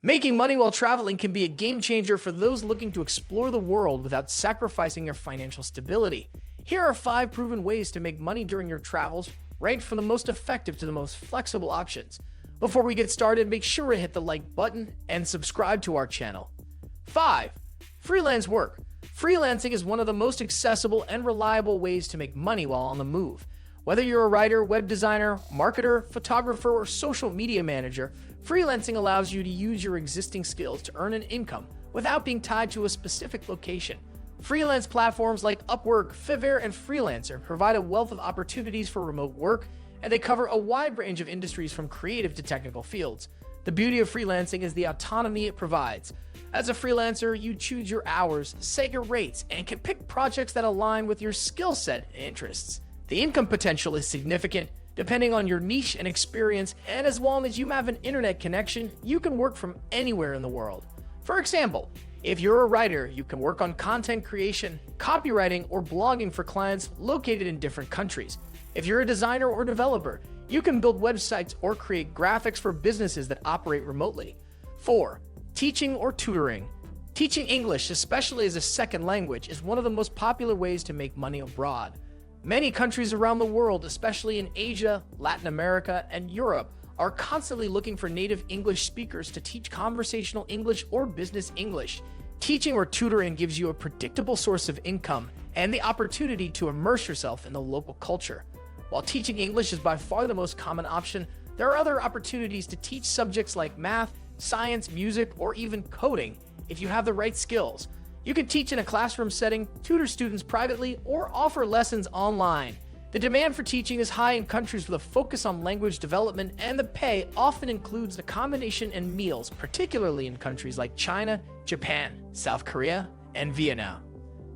Making money while traveling can be a game changer for those looking to explore the world without sacrificing your financial stability. Here are 5 proven ways to make money during your travels, ranked from the most effective to the most flexible options. Before we get started, make sure to hit the like button and subscribe to our channel. 5. Freelance work. Freelancing is one of the most accessible and reliable ways to make money while on the move. Whether you're a writer, web designer, marketer, photographer, or social media manager, freelancing allows you to use your existing skills to earn an income without being tied to a specific location. Freelance platforms like Upwork, Fiverr, and Freelancer provide a wealth of opportunities for remote work, and they cover a wide range of industries from creative to technical fields. The beauty of freelancing is the autonomy it provides. As a freelancer, you choose your hours, set your rates, and can pick projects that align with your skill set and interests. The income potential is significant, depending on your niche and experience, and as long as you have an internet connection, you can work from anywhere in the world. For example, if you're a writer, you can work on content creation, copywriting, or blogging for clients located in different countries. If you're a designer or developer, you can build websites or create graphics for businesses that operate remotely. 4. Teaching or tutoring. Teaching English, especially as a second language, is one of the most popular ways to make money abroad. Many countries around the world, especially in Asia, Latin America, and Europe, are constantly looking for native English speakers to teach conversational English or business English. Teaching or tutoring gives you a predictable source of income and the opportunity to immerse yourself in the local culture. While teaching English is by far the most common option, there are other opportunities to teach subjects like math, science, music, or even coding if you have the right skills. You can teach in a classroom setting, tutor students privately, or offer lessons online. The demand for teaching is high in countries with a focus on language development, and the pay often includes accommodation and meals, particularly in countries like China, Japan, South Korea, and Vietnam.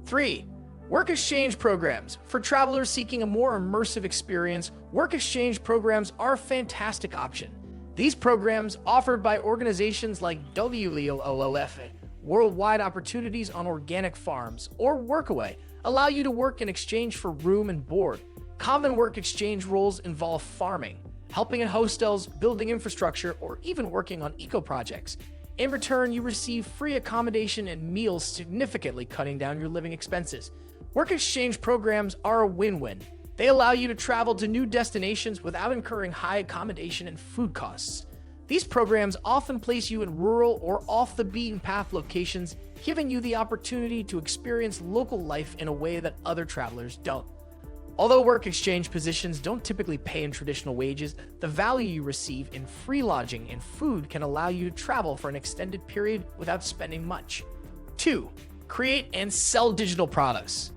3. Work exchange programs. For travelers seeking a more immersive experience, work exchange programs are a fantastic option. These programs, offered by organizations like WLOF, Worldwide Opportunities on Organic Farms, or Workaway, allow you to work in exchange for room and board. Common work exchange roles involve farming, helping in hostels, building infrastructure, or even working on eco-projects. In return, you receive free accommodation and meals, significantly cutting down your living expenses. Work exchange programs are a win-win. They allow you to travel to new destinations without incurring high accommodation and food costs. These programs often place you in rural or off-the-beaten-path locations, giving you the opportunity to experience local life in a way that other travelers don't. Although work exchange positions don't typically pay in traditional wages, the value you receive in free lodging and food can allow you to travel for an extended period without spending much. 2. Create and sell digital products.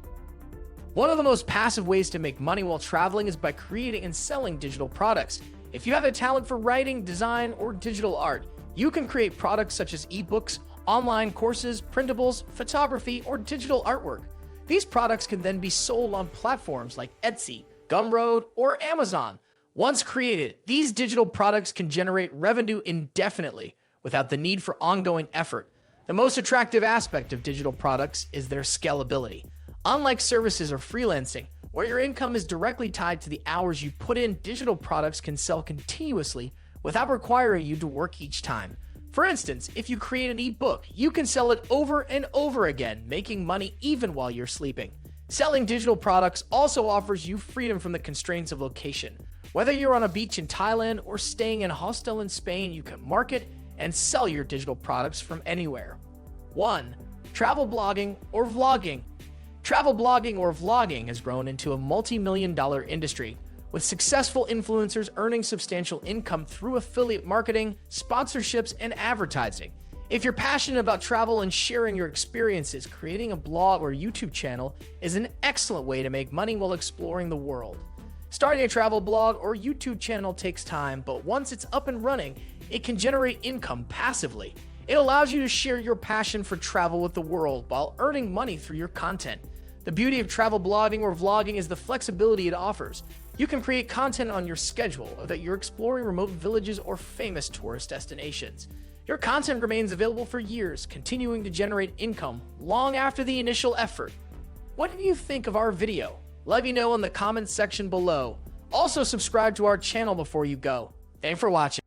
One of the most passive ways to make money while traveling is by creating and selling digital products. If you have a talent for writing, design, or digital art, you can create products such as ebooks, online courses, printables, photography, or digital artwork. These products can then be sold on platforms like Etsy, Gumroad, or Amazon. Once created, these digital products can generate revenue indefinitely without the need for ongoing effort. The most attractive aspect of digital products is their scalability. Unlike services or freelancing, where your income is directly tied to the hours you put in, digital products can sell continuously without requiring you to work each time. For instance, if you create an ebook, you can sell it over and over again, making money even while you're sleeping. Selling digital products also offers you freedom from the constraints of location. Whether you're on a beach in Thailand or staying in a hostel in Spain, you can market and sell your digital products from anywhere. 1. Travel blogging or vlogging. Travel blogging or vlogging has grown into a multi-million-dollar industry, with successful influencers earning substantial income through affiliate marketing, sponsorships, and advertising. If you're passionate about travel and sharing your experiences, creating a blog or YouTube channel is an excellent way to make money while exploring the world. Starting a travel blog or YouTube channel takes time, but once it's up and running, it can generate income passively. It allows you to share your passion for travel with the world while earning money through your content. The beauty of travel blogging or vlogging is the flexibility it offers. You can create content on your schedule, or that you're exploring remote villages or famous tourist destinations. Your content remains available for years, continuing to generate income long after the initial effort. What did you think of our video? Let me know in the comments section below. Also, subscribe to our channel before you go. Thanks for watching.